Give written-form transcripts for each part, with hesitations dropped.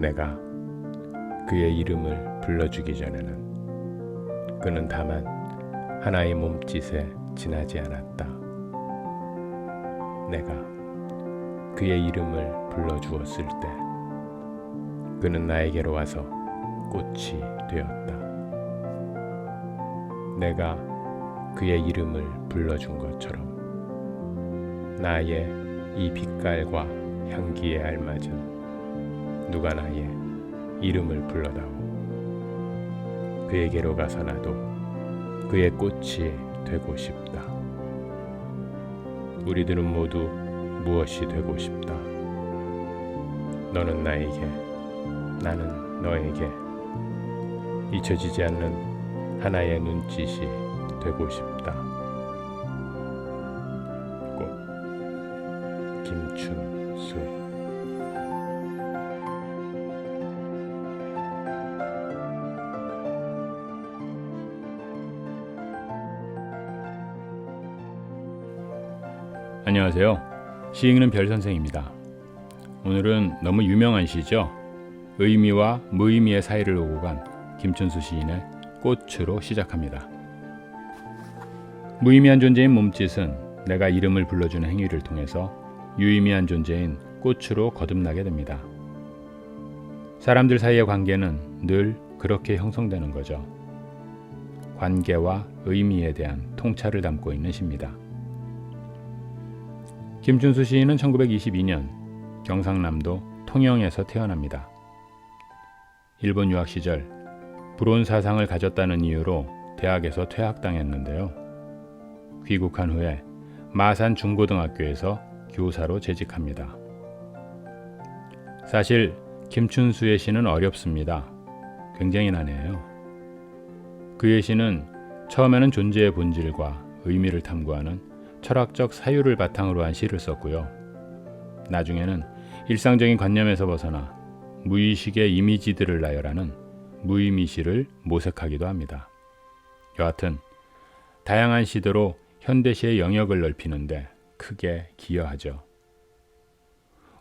내가 그의 이름을 불러주기 전에는 그는 다만 하나의 몸짓에 지나지 않았다. 내가 그의 이름을 불러주었을 때 그는 나에게로 와서 꽃이 되었다. 내가 그의 이름을 불러준 것처럼 나의 이 빛깔과 향기에 알맞은 누가 나의 이름을 불러다오. 그에게로 가서 나도 그의 꽃이 되고 싶다. 우리들은 모두 무엇이 되고 싶다. 너는 나에게, 나는 너에게 잊혀지지 않는 하나의 눈짓이 되고 싶다. 꽃, 김춘수. 안녕하세요. 시 읽는 별선생입니다. 오늘은 너무 유명한 시죠. 의미와 무의미의 사이를 오고 간 김춘수 시인의 꽃으로 시작합니다. 무의미한 존재인 몸짓은 내가 이름을 불러주는 행위를 통해서 유의미한 존재인 꽃으로 거듭나게 됩니다. 사람들 사이의 관계는 늘 그렇게 형성되는 거죠. 관계와 의미에 대한 통찰을 담고 있는 시입니다. 김춘수 시인은 1922년 경상남도 통영에서 태어납니다. 일본 유학 시절 불온 사상을 가졌다는 이유로 대학에서 퇴학당했는데요. 귀국한 후에 마산 중고등학교에서 교사로 재직합니다. 사실 김춘수의 시는 어렵습니다. 굉장히 난해해요. 그의 시는 처음에는 존재의 본질과 의미를 탐구하는 철학적 사유를 바탕으로 한 시를 썼고요. 나중에는 일상적인 관념에서 벗어나 무의식의 이미지들을 나열하는 무의미시를 모색하기도 합니다. 여하튼 다양한 시대로 현대시의 영역을 넓히는데 크게 기여하죠.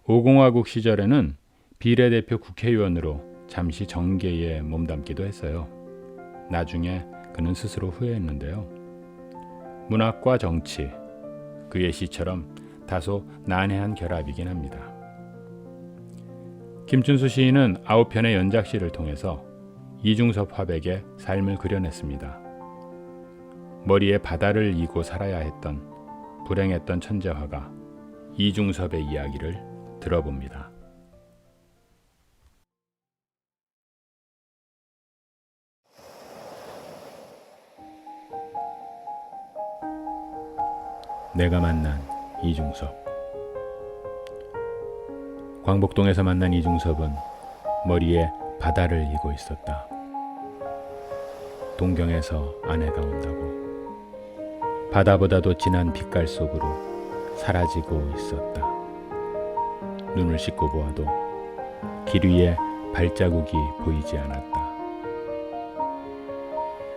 5공화국 시절에는 비례대표 국회의원으로 잠시 정계에 몸담기도 했어요. 나중에 그는 스스로 후회했는데요. 문학과 정치, 그의 시처럼 다소 난해한 결합이긴 합니다. 김춘수 시인은 9편의 연작시를 통해서 이중섭 화백의 삶을 그려냈습니다. 머리에 바다를 이고 살아야 했던 불행했던 천재화가 이중섭의 이야기를 들어봅니다. 내가 만난 이중섭. 광복동에서 만난 이중섭은 머리에 바다를 이고 있었다. 동경에서 아내가 온다고 바다보다도 진한 빛깔 속으로 사라지고 있었다. 눈을 씻고 보아도 길 위에 발자국이 보이지 않았다.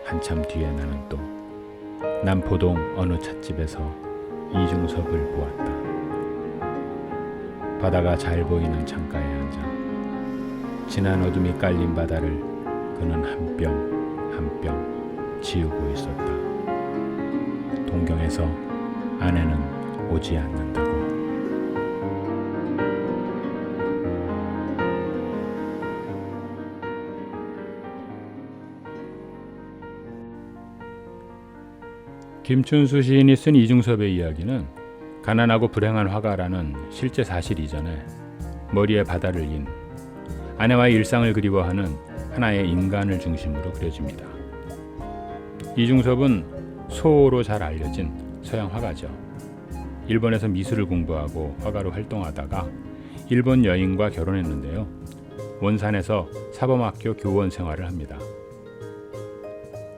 한참 뒤에 나는 또 남포동 어느 찻집에서 이중섭을 보았다. 바다가 잘 보이는 창가에 앉아 진한 어둠이 깔린 바다를 그는 한 뼘 한 뼘 지우고 있었다. 동경에서 아내는 오지 않는다고. 김춘수 시인이 쓴 이중섭의 이야기는 가난하고 불행한 화가라는 실제 사실 이전에 머리에 바다를 인 아내와의 일상을 그리워하는 하나의 인간을 중심으로 그려집니다. 이중섭은 소로 잘 알려진 서양 화가죠. 일본에서 미술을 공부하고 화가로 활동하다가 일본 여인과 결혼했는데요. 원산에서 사범학교 교원 생활을 합니다.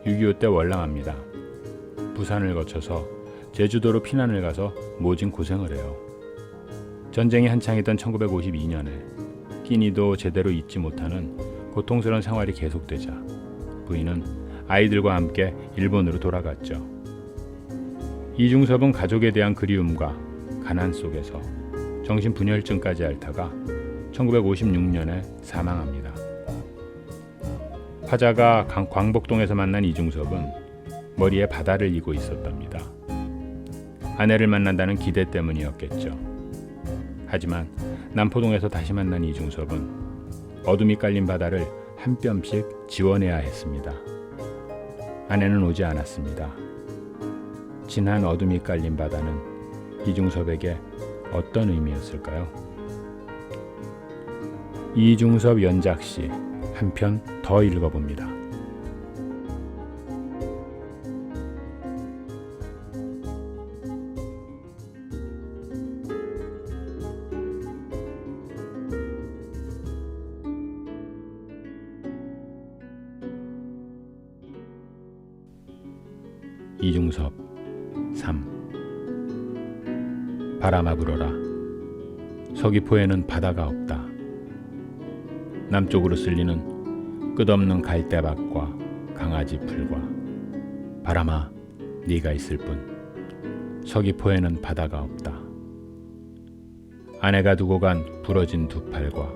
6.25 때 월남합니다. 부산을 거쳐서 제주도로 피난을 가서 모진 고생을 해요. 전쟁이 한창이던 1952년에 끼니도 제대로 잊지 못하는 고통스러운 생활이 계속되자 부인은 아이들과 함께 일본으로 돌아갔죠. 이중섭은 가족에 대한 그리움과 가난 속에서 정신분열증까지 앓다가 1956년에 사망합니다. 화자가 광복동에서 만난 이중섭은 머리에 바다를 이고 있었답니다. 아내를 만난다는 기대 때문이었겠죠. 하지만 남포동에서 다시 만난 이중섭은 어둠이 깔린 바다를 한 뼘씩 지워내야 했습니다. 아내는 오지 않았습니다. 진한 어둠이 깔린 바다는 이중섭에게 어떤 의미였을까요? 이중섭 연작시 한 편 더 읽어봅니다. 이중섭 3. 바람아 불어라. 서귀포에는 바다가 없다. 남쪽으로 쓸리는 끝없는 갈대밭과 강아지 풀과 바람아 네가 있을 뿐 서귀포에는 바다가 없다. 아내가 두고 간 부러진 두 팔과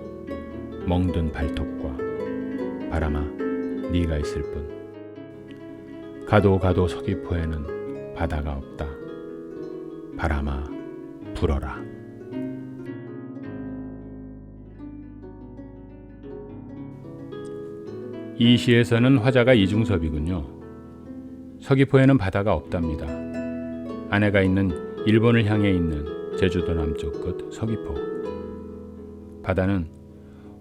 멍든 발톱과 바람아 네가 있을 뿐 가도 가도 서귀포에는 바다가 없다. 바람아 불어라. 이 시에서는 화자가 이중섭이군요. 서귀포에는 바다가 없답니다. 아내가 있는 일본을 향해 있는 제주도 남쪽 끝 서귀포. 바다는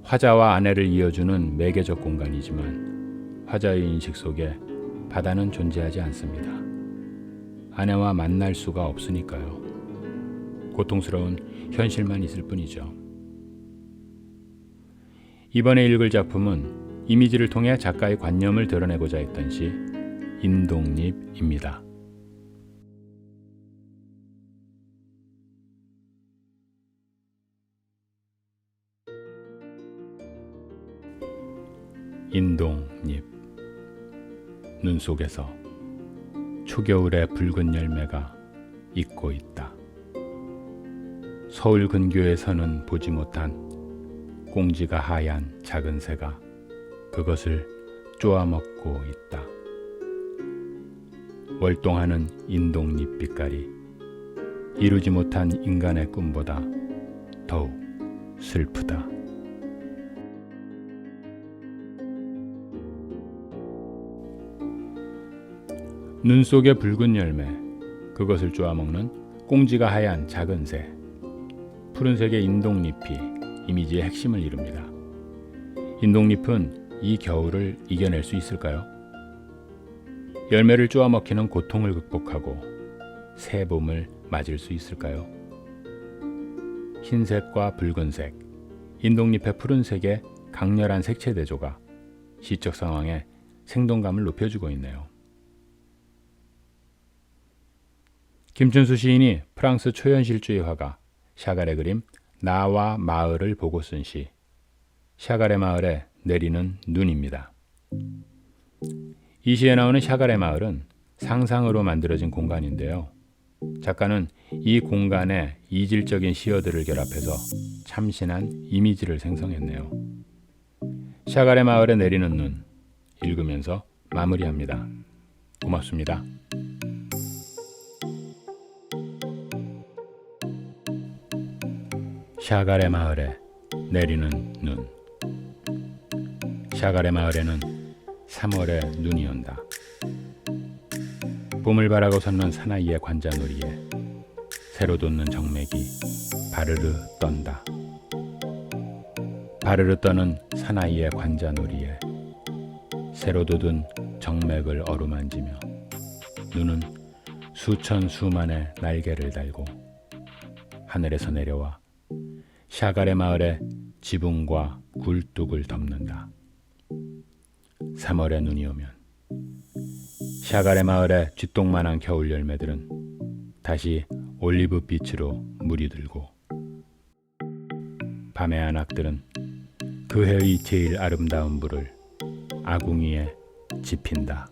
화자와 아내를 이어주는 매개적 공간이지만 화자의 인식 속에 바다는 존재하지 않습니다. 아내와 만날 수가 없으니까요. 고통스러운 현실만 있을 뿐이죠. 이번에 읽을 작품은 이미지를 통해 작가의 관념을 드러내고자 했던 시 인동립입니다. 인동립. 눈 속에서 초겨울의 붉은 열매가 익고 있다. 서울 근교에서는 보지 못한 꽁지가 하얀 작은 새가 그것을 쪼아먹고 있다. 월동하는 인동잎 빛깔이 이루지 못한 인간의 꿈보다 더욱 슬프다. 눈 속의 붉은 열매, 그것을 쪼아먹는 꽁지가 하얀 작은 새. 푸른색의 인동잎이 이미지의 핵심을 이룹니다. 인동잎은 이 겨울을 이겨낼 수 있을까요? 열매를 쪼아먹히는 고통을 극복하고 새 봄을 맞을 수 있을까요? 흰색과 붉은색, 인동잎의 푸른색의 강렬한 색채 대조가 시적 상황에 생동감을 높여주고 있네요. 김춘수 시인이 프랑스 초현실주의 화가 샤갈의 그림 나와 마을을 보고 쓴 시 샤갈의 마을에 내리는 눈입니다. 이 시에 나오는 샤갈의 마을은 상상으로 만들어진 공간인데요. 작가는 이 공간에 이질적인 시어들을 결합해서 참신한 이미지를 생성했네요. 샤갈의 마을에 내리는 눈 읽으면서 마무리합니다. 고맙습니다. 샤갈의 마을에 내리는 눈. 샤갈의 마을에는 3월에 눈이 온다. 봄을 바라고 섰는 사나이의 관자놀이에 새로 돋는 정맥이 바르르 떤다. 바르르 떠는 사나이의 관자놀이에 새로 돋은 정맥을 어루만지며 눈은 수천 수만의 날개를 달고 하늘에서 내려와 샤갈의 마을의 지붕과 굴뚝을 덮는다. 3월에 눈이 오면 샤갈의 마을의 쥐똥만한 겨울 열매들은 다시 올리브 빛으로 물이 들고 밤의 안악들은 그 해의 제일 아름다운 불을 아궁이에 지핀다.